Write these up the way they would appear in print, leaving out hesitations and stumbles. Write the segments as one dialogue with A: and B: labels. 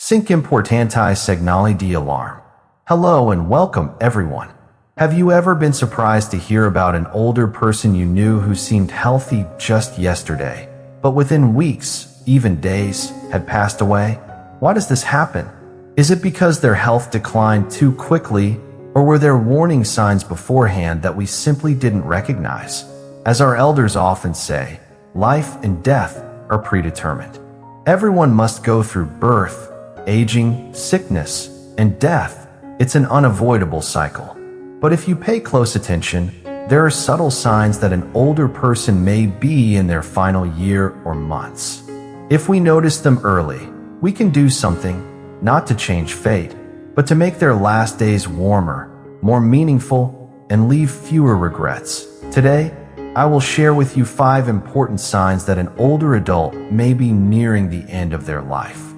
A: Cinque importante segnali di alarm. Hello and welcome everyone. Have you ever been surprised to hear about an older person you knew who seemed healthy just yesterday, but within weeks, even days, had passed away? Why does this happen? Is it because their health declined too quickly, or were there warning signs beforehand that we simply didn't recognize? As our elders often say, life and death are predetermined. Everyone must go through birth, aging, sickness, and death. It's an unavoidable cycle. But if you pay close attention, there are subtle signs that an older person may be in their final year or months. If we notice them early, we can do something, not to change fate, but to make their last days warmer, more meaningful, and leave fewer regrets. Today, I will share with you 5 important signs that an older adult may be nearing the end of their life.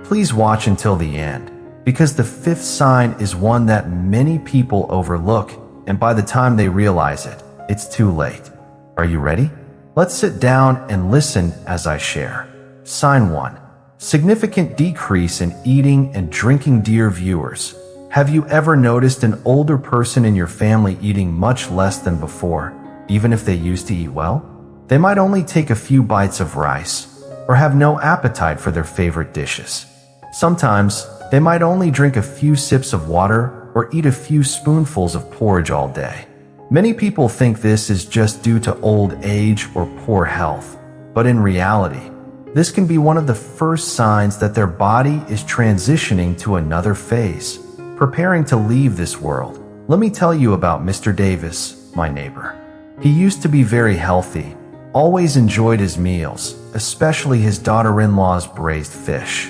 A: Please watch until the end, because the 5th sign is one that many people overlook, and by the time they realize it, it's too late. Are you ready? Let's sit down and listen as I share. Sign 1. Significant decrease in eating and drinking. Dear viewers, have you ever noticed an older person in your family eating much less than before, even if they used to eat well? They might only take a few bites of rice, or have no appetite for their favorite dishes. Sometimes, they might only drink a few sips of water or eat a few spoonfuls of porridge all day. Many people think this is just due to old age or poor health, but in reality, this can be one of the first signs that their body is transitioning to another phase, preparing to leave this world. Let me tell you about Mr. Davis, my neighbor. He used to be very healthy, always enjoyed his meals, especially his daughter-in-law's braised fish.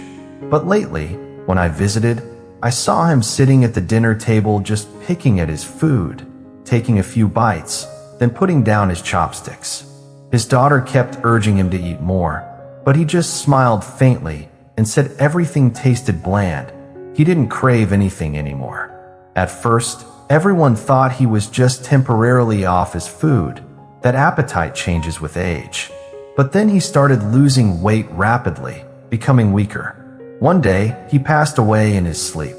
A: But lately, when I visited, I saw him sitting at the dinner table just picking at his food, taking a few bites, then putting down his chopsticks. His daughter kept urging him to eat more, but he just smiled faintly and said everything tasted bland. He didn't crave anything anymore. At first, everyone thought he was just temporarily off his food, that appetite changes with age. But then he started losing weight rapidly, becoming weaker. One day, he passed away in his sleep.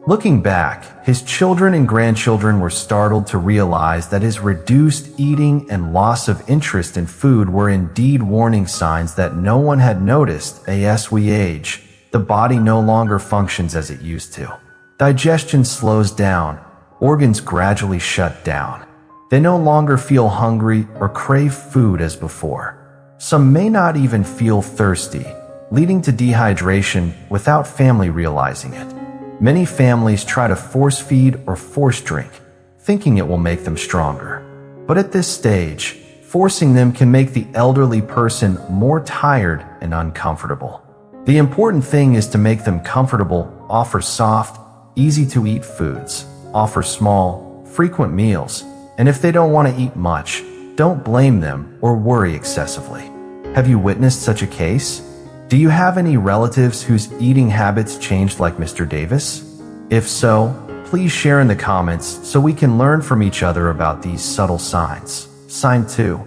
A: Looking back, his children and grandchildren were startled to realize that his reduced eating and loss of interest in food were indeed warning signs that no one had noticed. As we age, the body no longer functions as it used to. Digestion slows down, organs gradually shut down. They no longer feel hungry or crave food as before. Some may not even feel thirsty, leading to dehydration without family realizing it. Many families try to force feed or force drink, thinking it will make them stronger. But at this stage, forcing them can make the elderly person more tired and uncomfortable. The important thing is to make them comfortable, offer soft, easy-to-eat foods, offer small, frequent meals, and if they don't want to eat much, don't blame them or worry excessively. Have you witnessed such a case? Do you have any relatives whose eating habits changed like Mr. Davis? If so, please share in the comments so we can learn from each other about these subtle signs. Sign 2.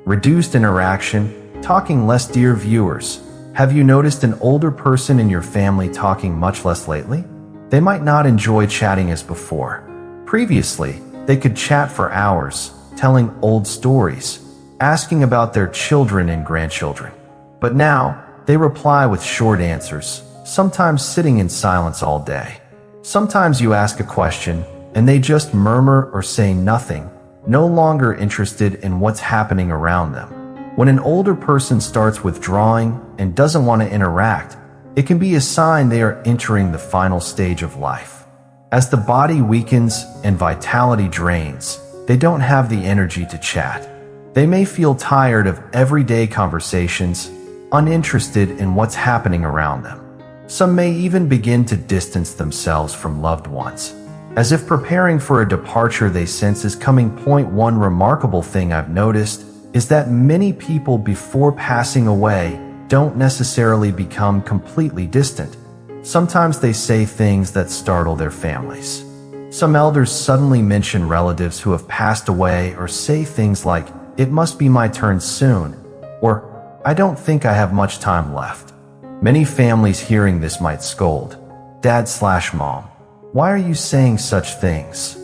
A: Reduced interaction, talking less. Dear viewers, have you noticed an older person in your family talking much less lately? They might not enjoy chatting as before. Previously, they could chat for hours, telling old stories, asking about their children and grandchildren. But now, they reply with short answers, sometimes sitting in silence all day. Sometimes you ask a question, and they just murmur or say nothing, no longer interested in what's happening around them. When an older person starts withdrawing and doesn't want to interact, it can be a sign they are entering the final stage of life. As the body weakens and vitality drains, they don't have the energy to chat. They may feel tired of everyday conversations, uninterested in what's happening around them. Some may even begin to distance themselves from loved ones, as if preparing for a departure they sense is coming. One remarkable thing I've noticed is that many people before passing away don't necessarily become completely distant. Sometimes they say things that startle their families. Some elders suddenly mention relatives who have passed away or say things like, "It must be my turn soon," or "I don't think I have much time left." Many families hearing this might scold, "Dad/Mom, why are you saying such things?"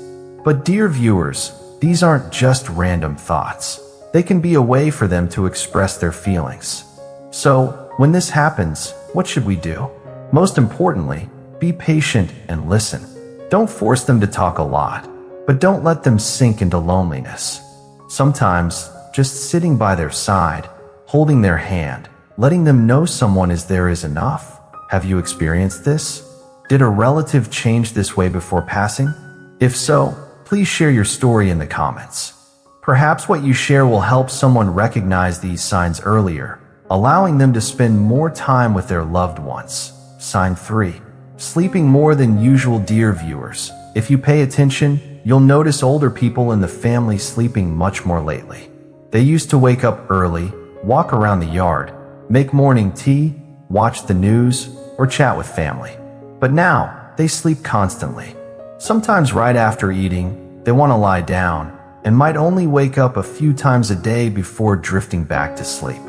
A: But dear viewers, these aren't just random thoughts. They can be a way for them to express their feelings. So, when this happens, what should we do? Most importantly, be patient and listen. Don't force them to talk a lot, but don't let them sink into loneliness. Sometimes, just sitting by their side, holding their hand, letting them know someone is there is enough. Have you experienced this? Did a relative change this way before passing? If so, please share your story in the comments. Perhaps what you share will help someone recognize these signs earlier, allowing them to spend more time with their loved ones. Sign 3. Sleeping more than usual. Dear viewers, if you pay attention, you'll notice older people in the family sleeping much more lately. They used to wake up early, walk around the yard, make morning tea, watch the news, or chat with family. But now, they sleep constantly. Sometimes right after eating, they want to lie down, and might only wake up a few times a day before drifting back to sleep.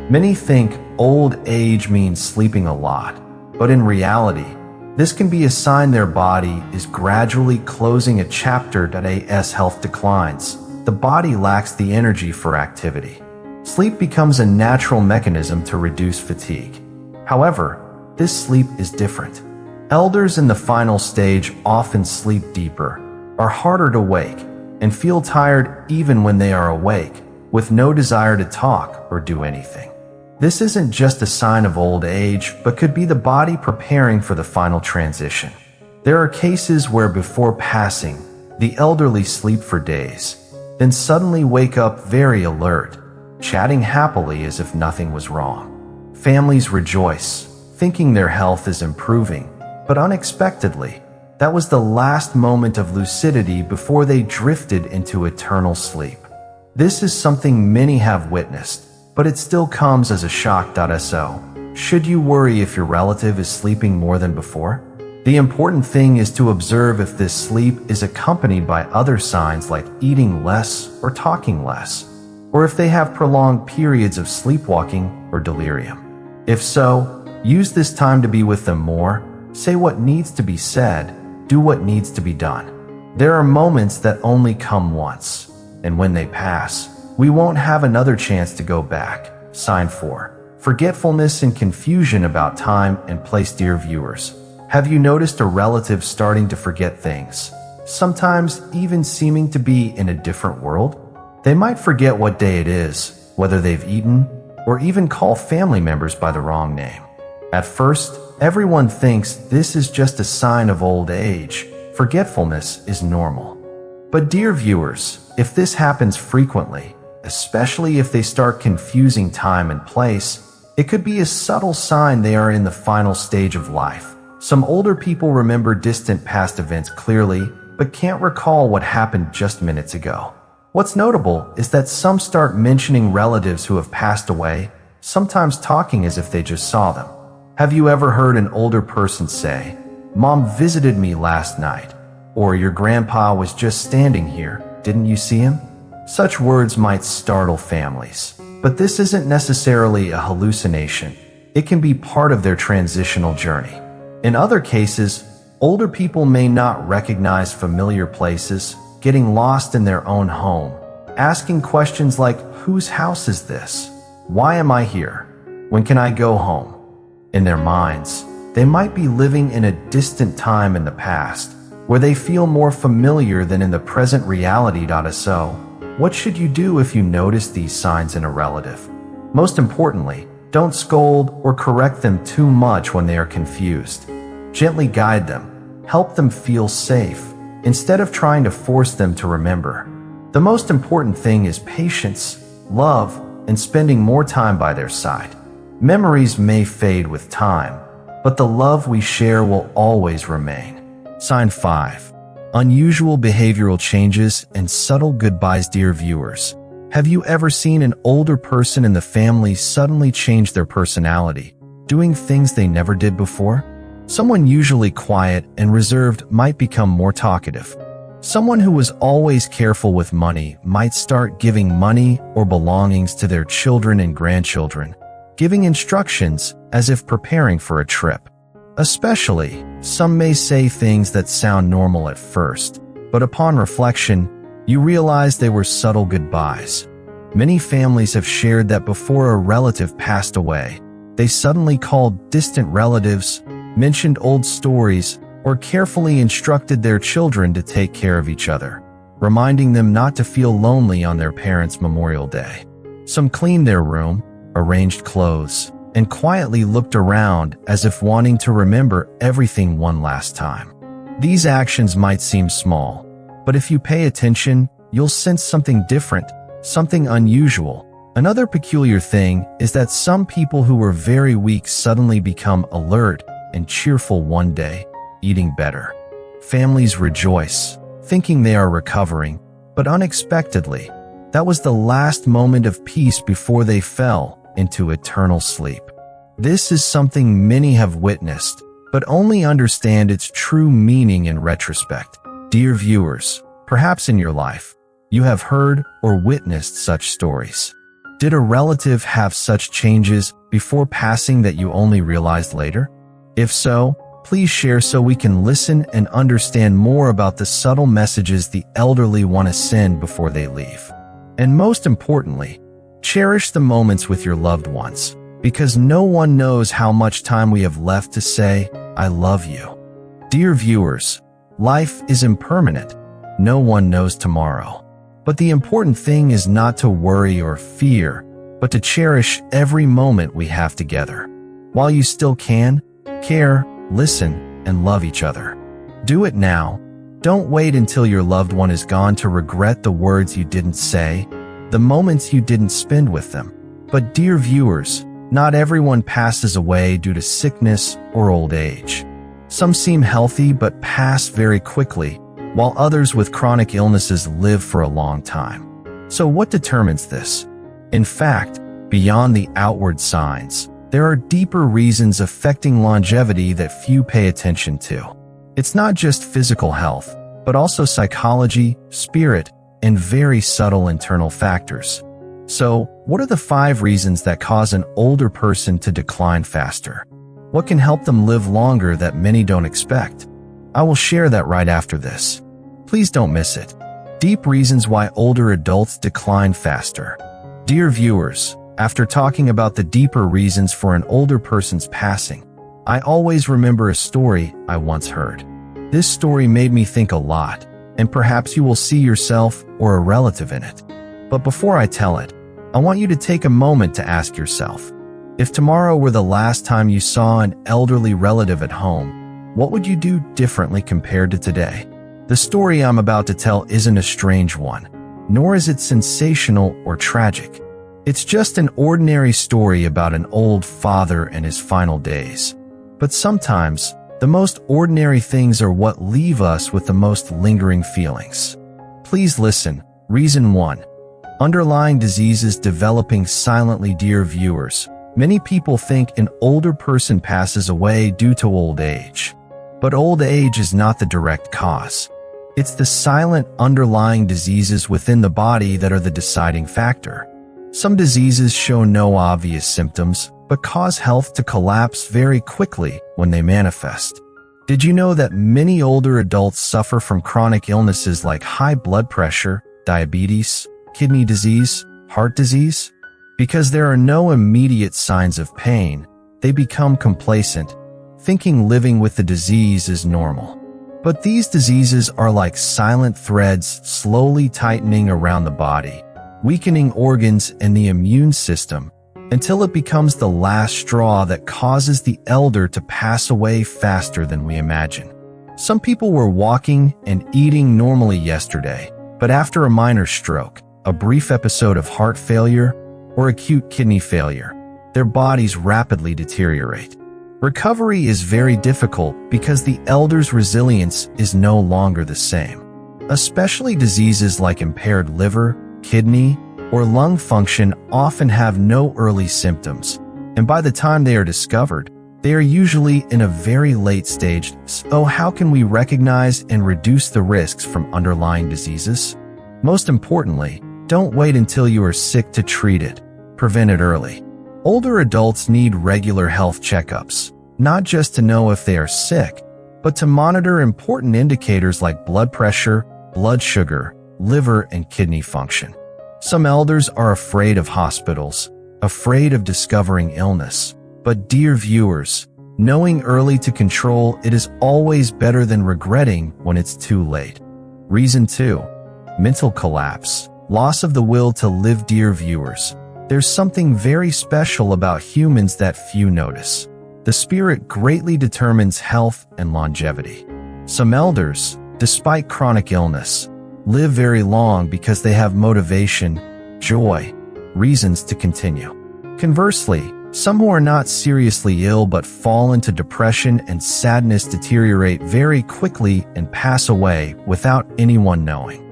A: Many think old age means sleeping a lot, but in reality, this can be a sign their body is gradually closing a chapter. As health declines, the body lacks the energy for activity. Sleep becomes a natural mechanism to reduce fatigue. However, this sleep is different. Elders in the final stage often sleep deeper, are harder to wake, and feel tired even when they are awake, with no desire to talk or do anything. This isn't just a sign of old age, but could be the body preparing for the final transition. There are cases where before passing, the elderly sleep for days, then suddenly wake up very alert, chatting happily as if nothing was wrong. Families rejoice, thinking their health is improving, but unexpectedly, that was the last moment of lucidity before they drifted into eternal sleep. This is something many have witnessed, but it still comes as a shock. So, should you worry if your relative is sleeping more than before? The important thing is to observe if this sleep is accompanied by other signs like eating less or talking less, or if they have prolonged periods of sleepwalking or delirium. If so, use this time to be with them more, say what needs to be said, do what needs to be done. There are moments that only come once, and when they pass, we won't have another chance to go back. Sign 4. Forgetfulness and confusion about time and place. Dear viewers, have you noticed a relative starting to forget things, sometimes even seeming to be in a different world? They might forget what day it is, whether they've eaten, or even call family members by the wrong name. At first, everyone thinks this is just a sign of old age. Forgetfulness is normal. But dear viewers, if this happens frequently, especially if they start confusing time and place, it could be a subtle sign they are in the final stage of life. Some older people remember distant past events clearly, but can't recall what happened just minutes ago. What's notable is that some start mentioning relatives who have passed away, sometimes talking as if they just saw them. Have you ever heard an older person say, "Mom visited me last night," or "Your grandpa was just standing here, didn't you see him?" Such words might startle families, but this isn't necessarily a hallucination. It can be part of their transitional journey. In other cases, older people may not recognize familiar places, getting lost in their own home, asking questions like, "Whose house is this? Why am I here? When can I go home?" In their minds, they might be living in a distant time in the past, where they feel more familiar than in the present reality. So, what should you do if you notice these signs in a relative? Most importantly, don't scold or correct them too much when they are confused. Gently guide them, help them feel safe, instead of trying to force them to remember. The most important thing is patience, love, and spending more time by their side. Memories may fade with time, but the love we share will always remain. Sign 5. Unusual behavioral changes and subtle goodbyes. Dear viewers, have you ever seen an older person in the family suddenly change their personality, doing things they never did before? Someone usually quiet and reserved might become more talkative. Someone who was always careful with money might start giving money or belongings to their children and grandchildren. giving instructions as if preparing for a trip. Especially, some may say things that sound normal at first, but upon reflection, you realize they were subtle goodbyes. Many families have shared that before a relative passed away, they suddenly called distant relatives, mentioned old stories, or carefully instructed their children to take care of each other, reminding them not to feel lonely on their parents' Memorial Day. Some cleaned their room, arranged clothes, and quietly looked around as if wanting to remember everything one last time. These actions might seem small, but if you pay attention, you'll sense something different, something unusual. Another peculiar thing is that some people who were very weak suddenly become alert and cheerful one day, eating better. Families rejoice, thinking they are recovering, but unexpectedly, that was the last moment of peace before they fell into eternal sleep. This is something many have witnessed, but only understand its true meaning in retrospect. Dear viewers, perhaps in your life, you have heard or witnessed such stories. Did a relative have such changes before passing that you only realized later? If so, please share so we can listen and understand more about the subtle messages the elderly want to send before they leave. And most importantly, cherish the moments with your loved ones, because no one knows how much time we have left to say, "I love you." Dear viewers, life is impermanent. No one knows tomorrow. But the important thing is not to worry or fear, but to cherish every moment we have together. While you still can, care, listen, and love each other. Do it now. Don't wait until your loved one is gone to regret the words you didn't say, the moments you didn't spend with them. But dear viewers, not everyone passes away due to sickness or old age. Some seem healthy but pass very quickly, while others with chronic illnesses live for a long time. So what determines this? In fact, beyond the outward signs, there are deeper reasons affecting longevity that few pay attention to. It's not just physical health, but also psychology, spirit, and very subtle internal factors. So, what are the 5 reasons that cause an older person to decline faster? What can help them live longer that many don't expect? I will share that right after this. Please don't miss it. Deep reasons why older adults decline faster. Dear viewers, after talking about the deeper reasons for an older person's passing, I always remember a story I once heard. This story made me think a lot, and perhaps you will see yourself or a relative in it. But before I tell it, I want you to take a moment to ask yourself, if tomorrow were the last time you saw an elderly relative at home, what would you do differently compared to today? The story I'm about to tell isn't a strange one, nor is it sensational or tragic. It's just an ordinary story about an old father and his final days. But sometimes, the most ordinary things are what leave us with the most lingering feelings. Please listen. Reason 1. Underlying diseases developing silently. Dear viewers, many people think an older person passes away due to old age. But old age is not the direct cause. It's the silent underlying diseases within the body that are the deciding factor. Some diseases show no obvious symptoms, but cause health to collapse very quickly when they manifest. Did you know that many older adults suffer from chronic illnesses like high blood pressure, diabetes, kidney disease, heart disease? Because there are no immediate signs of pain, they become complacent, thinking living with the disease is normal. But these diseases are like silent threads slowly tightening around the body, weakening organs and the immune system, until it becomes the last straw that causes the elder to pass away faster than we imagine. Some people were walking and eating normally yesterday, but after a minor stroke, a brief episode of heart failure, or acute kidney failure, their bodies rapidly deteriorate. Recovery is very difficult because the elder's resilience is no longer the same. Especially diseases like impaired liver, kidney, or lung function often have no early symptoms, and by the time they are discovered, they are usually in a very late stage. So how can we recognize and reduce the risks from underlying diseases? Most importantly, don't wait until you are sick to treat it. Prevent it early. Older adults need regular health checkups, not just to know if they are sick, but to monitor important indicators like blood pressure, blood sugar, liver, and kidney function. Some elders are afraid of hospitals, afraid of discovering illness. But dear viewers, knowing early to control it is always better than regretting when it's too late. Reason 2. Mental collapse. Loss of the will to live. Dear viewers, there's something very special about humans that few notice. The spirit greatly determines health and longevity. Some elders, despite chronic illness, live very long because they have motivation, joy, reasons to continue. Conversely, some who are not seriously ill but fall into depression and sadness deteriorate very quickly and pass away without anyone knowing.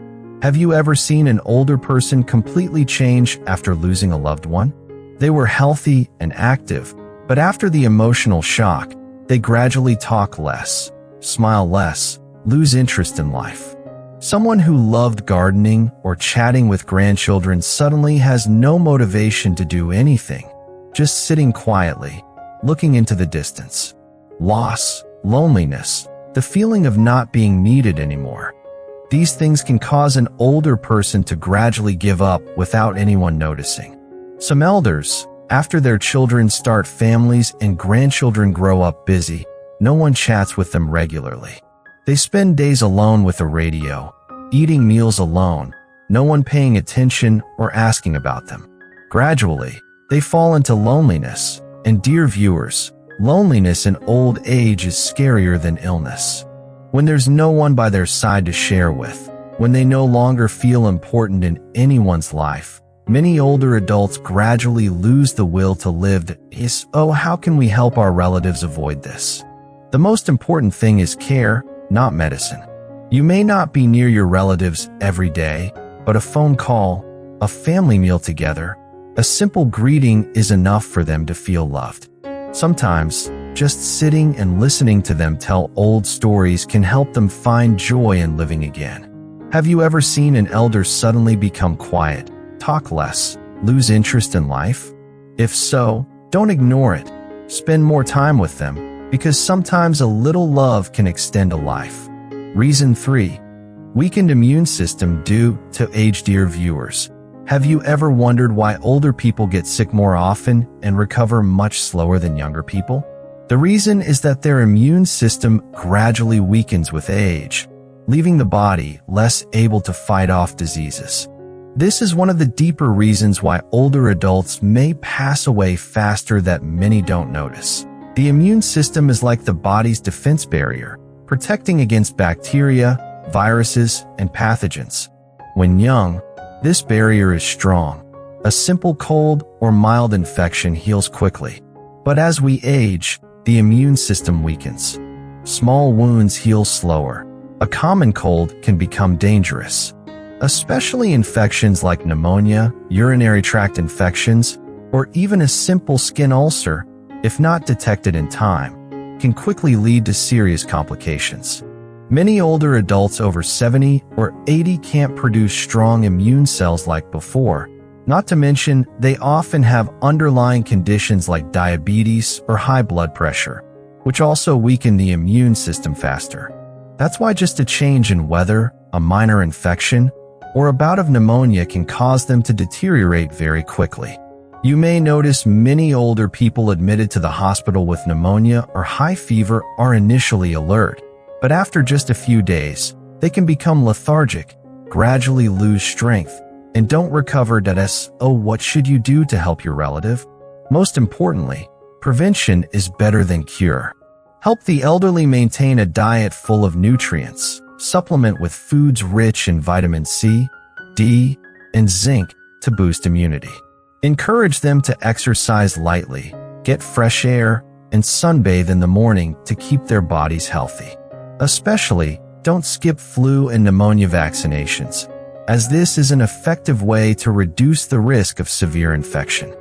A: Have you ever seen an older person completely change after losing a loved one? They were healthy and active, but after the emotional shock, they gradually talk less, smile less, lose interest in life. Someone who loved gardening or chatting with grandchildren suddenly has no motivation to do anything, just sitting quietly, looking into the distance. Loss, loneliness, the feeling of not being needed anymore. These things can cause an older person to gradually give up without anyone noticing. Some elders, after their children start families and grandchildren grow up busy, no one chats with them regularly. They spend days alone with the radio, eating meals alone, no one paying attention or asking about them. Gradually, they fall into loneliness, and dear viewers, loneliness in old age is scarier than illness. When there's no one by their side to share with, when they no longer feel important in anyone's life, many older adults gradually lose the will to live. How can we help our relatives avoid this? The most important thing is care, not medicine. You may not be near your relatives every day, but a phone call, a family meal together, a simple greeting is enough for them to feel loved. Sometimes, just sitting and listening to them tell old stories can help them find joy in living again. Have you ever seen an elder suddenly become quiet, talk less, lose interest in life? If so, don't ignore it. Spend more time with them, because sometimes a little love can extend a life. Reason 3. Weakened immune system due to age. Dear viewers, have you ever wondered why older people get sick more often and recover much slower than younger people? The reason is that their immune system gradually weakens with age, leaving the body less able to fight off diseases. This is one of the deeper reasons why older adults may pass away faster that many don't notice. The immune system is like the body's defense barrier, protecting against bacteria, viruses, and pathogens. When young, this barrier is strong. A simple cold or mild infection heals quickly. But as we age, the immune system weakens. Small wounds heal slower. A common cold can become dangerous. Especially infections like pneumonia, urinary tract infections, or even a simple skin ulcer, if not detected in time, can quickly lead to serious complications. Many older adults over 70 or 80 can't produce strong immune cells like before. Not to mention, they often have underlying conditions like diabetes or high blood pressure, which also weaken the immune system faster. That's why just a change in weather, a minor infection, or a bout of pneumonia can cause them to deteriorate very quickly. You may notice many older people admitted to the hospital with pneumonia or high fever are initially alert, but after just a few days, they can become lethargic, gradually lose strength, and don't recover. What should you do to help your relative? Most importantly, prevention is better than cure. Help the elderly maintain a diet full of nutrients, supplement with foods rich in vitamin C, D, and zinc to boost immunity. Encourage them to exercise lightly, get fresh air, and sunbathe in the morning to keep their bodies healthy. Especially, don't skip flu and pneumonia vaccinations, as this is an effective way to reduce the risk of severe infection.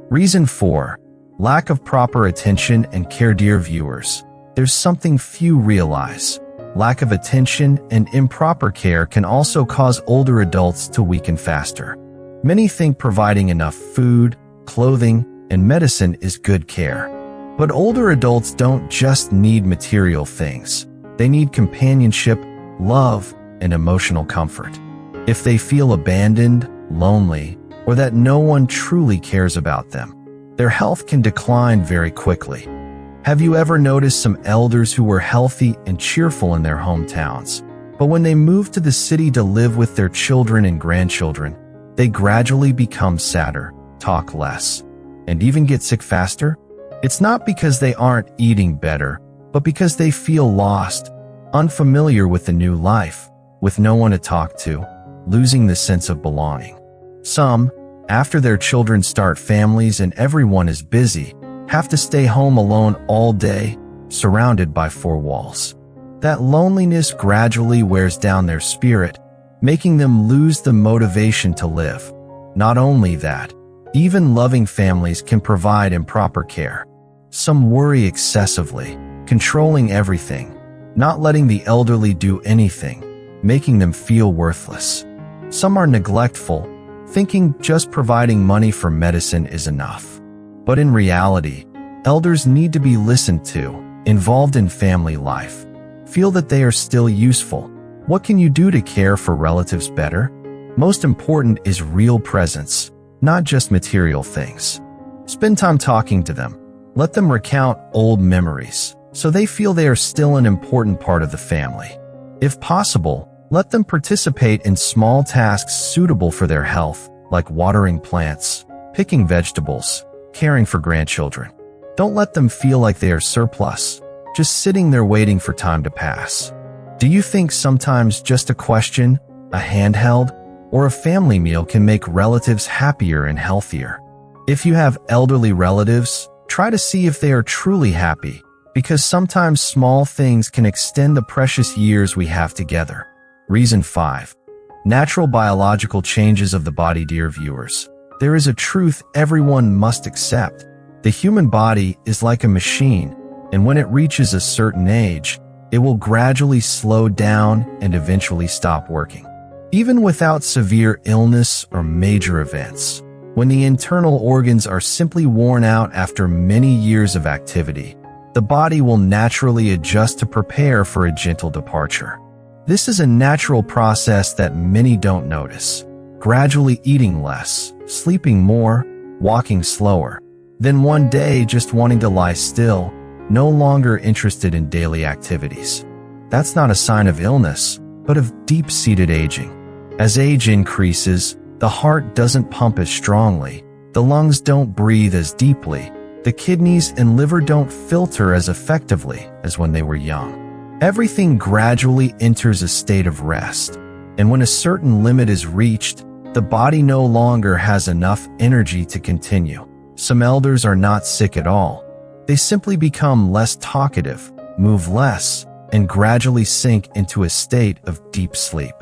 A: Reason 4. Lack of proper attention and care. Dear viewers, there's something few realize. Lack of attention and improper care can also cause older adults to weaken faster. Many think providing enough food, clothing, and medicine is good care. But older adults don't just need material things. They need companionship, love, and emotional comfort. If they feel abandoned, lonely, or that no one truly cares about them, their health can decline very quickly. Have you ever noticed some elders who were healthy and cheerful in their hometowns, but when they moved to the city to live with their children and grandchildren, they gradually become sadder, talk less, and even get sick faster? It's not because they aren't eating better, but because they feel lost, unfamiliar with the new life, with no one to talk to, losing the sense of belonging. Some, after their children start families and everyone is busy, have to stay home alone all day, surrounded by four walls. That loneliness gradually wears down their spirit, making them lose the motivation to live. Not only that, even loving families can provide improper care. Some worry excessively, controlling everything, not letting the elderly do anything, making them feel worthless. Some are neglectful, thinking just providing money for medicine is enough. But in reality, elders need to be listened to, involved in family life, feel that they are still useful. What can you do to care for relatives better? Most important is real presence, not just material things. Spend time talking to them. Let them recount old memories, so they feel they are still an important part of the family. If possible, let them participate in small tasks suitable for their health, like watering plants, picking vegetables, caring for grandchildren. Don't let them feel like they are surplus, just sitting there waiting for time to pass. Do you think sometimes just a question, a handheld, or a family meal can make relatives happier and healthier? If you have elderly relatives, try to see if they are truly happy, because sometimes small things can extend the precious years we have together. Reason 5. Natural biological changes of the body. Dear viewers, there is a truth everyone must accept. The human body is like a machine, and when it reaches a certain age, it will gradually slow down and eventually stop working. Even without severe illness or major events, when the internal organs are simply worn out after many years of activity, the body will naturally adjust to prepare for a gentle departure. This is a natural process that many don't notice. Gradually eating less, sleeping more, walking slower, then one day just wanting to lie still, no longer interested in daily activities. That's not a sign of illness, but of deep-seated aging. As age increases, the heart doesn't pump as strongly, the lungs don't breathe as deeply, the kidneys and liver don't filter as effectively as when they were young. Everything gradually enters a state of rest, and when a certain limit is reached, the body no longer has enough energy to continue. Some elders are not sick at all. They simply become less talkative, move less, and gradually sink into a state of deep sleep.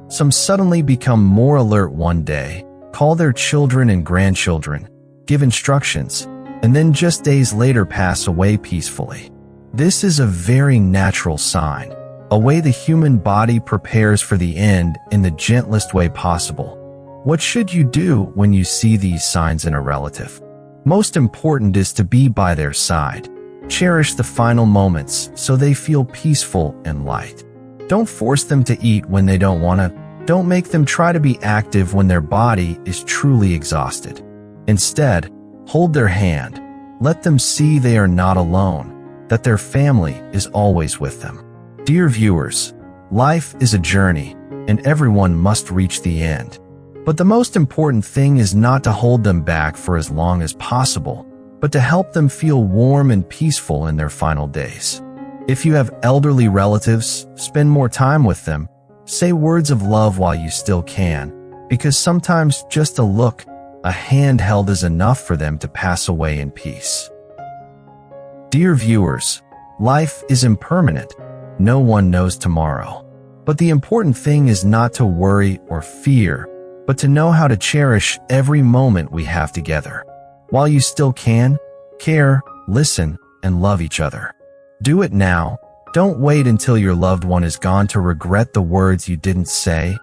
A: Some suddenly become more alert one day, call their children and grandchildren, give instructions, and then just days later pass away peacefully. This is a very natural sign, a way the human body prepares for the end in the gentlest way possible. What should you do when you see these signs in a relative? Most important is to be by their side. Cherish the final moments so they feel peaceful and light. Don't force them to eat when they don't want to. Don't make them try to be active when their body is truly exhausted. Instead, hold their hand. Let them see they are not alone, that their family is always with them. Dear viewers, life is a journey, and everyone must reach the end. But the most important thing is not to hold them back for as long as possible, but to help them feel warm and peaceful in their final days. If you have elderly relatives, spend more time with them. Say words of love while you still can, because sometimes just a look, a hand held is enough for them to pass away in peace. Dear viewers, life is impermanent. No one knows tomorrow. But the important thing is not to worry or fear, but to know how to cherish every moment we have together. While you still can, care, listen, and love each other. Do it now. Don't wait until your loved one is gone to regret the words you didn't say.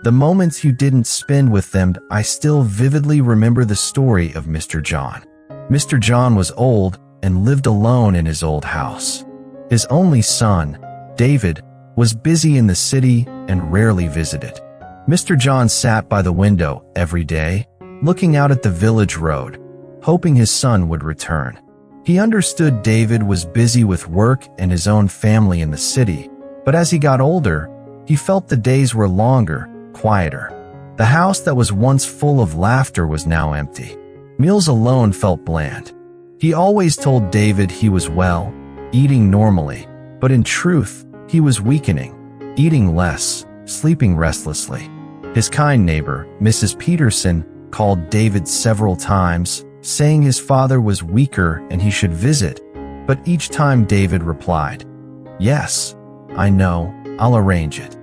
A: The moments you didn't spend with them. I still vividly remember the story of Mr. John. Mr. John was old and lived alone in his old house. His only son, David, was busy in the city and rarely visited. Mr. John sat by the window every day, looking out at the village road, hoping his son would return. He understood David was busy with work and his own family in the city, but as he got older, he felt the days were longer, quieter. The house that was once full of laughter was now empty. Meals alone felt bland. He always told David he was well, eating normally, but in truth, he was weakening, eating less, sleeping restlessly. His kind neighbor, Mrs. Peterson, called David several times, saying his father was weaker and he should visit, but each time David replied, "Yes, I know, I'll arrange it."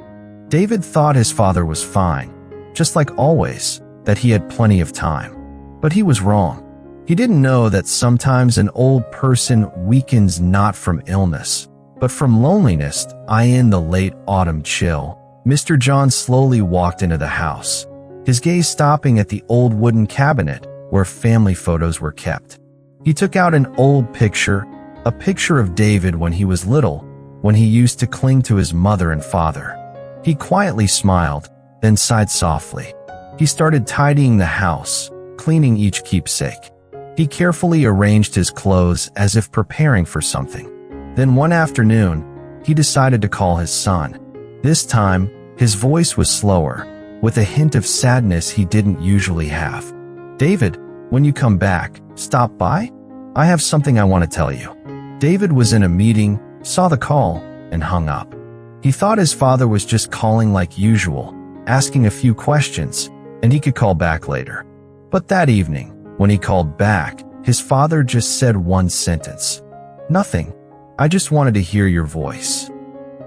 A: David thought his father was fine, just like always, that he had plenty of time. But he was wrong. He didn't know that sometimes an old person weakens not from illness, but from loneliness. In the late autumn chill, Mr. John slowly walked into the house, his gaze stopping at the old wooden cabinet where family photos were kept. He took out an old picture, a picture of David when he was little, when he used to cling to his mother and father. He quietly smiled, then sighed softly. He started tidying the house, cleaning each keepsake. He carefully arranged his clothes as if preparing for something. Then one afternoon, he decided to call his son. This time, his voice was slower, with a hint of sadness he didn't usually have. "David, when you come back, stop by? I have something I want to tell you." David was in a meeting, saw the call, and hung up. He thought his father was just calling like usual, asking a few questions, and he could call back later. But that evening, when he called back, his father just said one sentence. "Nothing. I just wanted to hear your voice."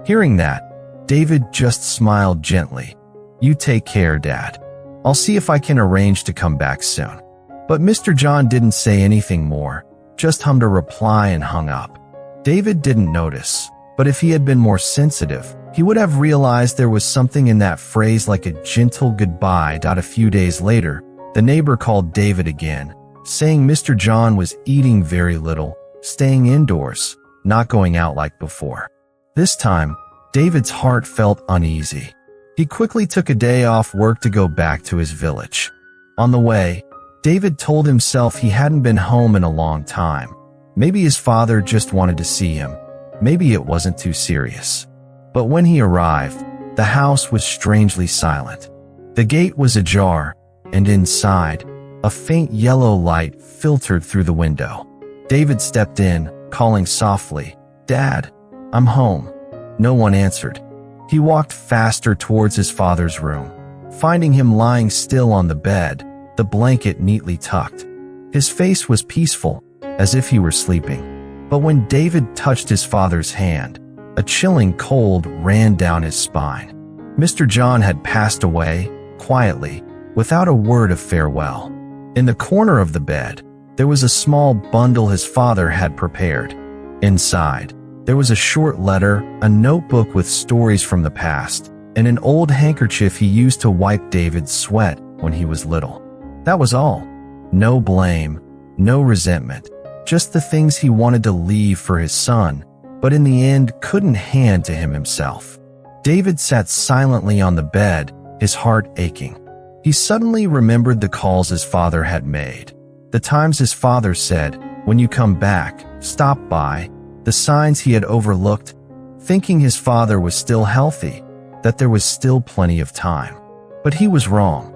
A: Hearing that, David just smiled gently. "You take care, Dad. I'll see if I can arrange to come back soon." But Mr. John didn't say anything more, just hummed a reply and hung up. David didn't notice, but if he had been more sensitive, he would have realized there was something in that phrase like a gentle goodbye. A few days later, the neighbor called David again, saying Mr. John was eating very little, staying indoors, not going out like before. This time, David's heart felt uneasy. He quickly took a day off work to go back to his village. On the way, David told himself he hadn't been home in a long time. Maybe his father just wanted to see him. Maybe it wasn't too serious. But when he arrived, the house was strangely silent. The gate was ajar, and inside, a faint yellow light filtered through the window. David stepped in, calling softly, "Dad, I'm home." No one answered. He walked faster towards his father's room, finding him lying still on the bed, the blanket neatly tucked. His face was peaceful, as if he were sleeping. But when David touched his father's hand, a chilling cold ran down his spine. Mr. John had passed away, quietly, without a word of farewell. In the corner of the bed, there was a small bundle his father had prepared. Inside, there was a short letter, a notebook with stories from the past, and an old handkerchief he used to wipe David's sweat when he was little. That was all. No blame, no resentment, just the things he wanted to leave for his son, but in the end couldn't hand to him himself. David sat silently on the bed, his heart aching. He suddenly remembered the calls his father had made. The times his father said, "When you come back, stop by." The signs he had overlooked, thinking his father was still healthy, that there was still plenty of time. But he was wrong.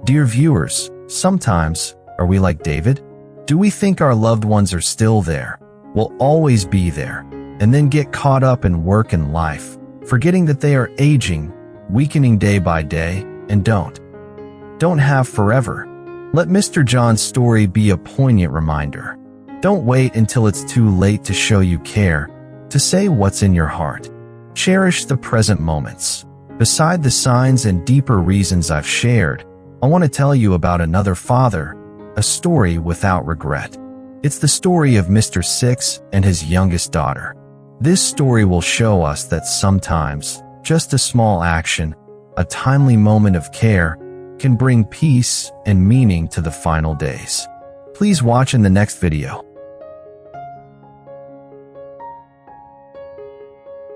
A: Dear viewers, sometimes, are we like David? Do we think our loved ones are still there, will always be there, and then get caught up in work and life, forgetting that they are aging, weakening day by day, and don't have forever? Let Mr. John's story be a poignant reminder. Don't wait until it's too late to show you care, to say what's in your heart. Cherish the present moments. Beside the signs and deeper reasons I've shared, I want to tell you about another father, a story without regret. It's the story of Mr. Six and his youngest daughter. This story will show us that sometimes, just a small action, a timely moment of care can bring peace and meaning to the final days. Please watch in the next video.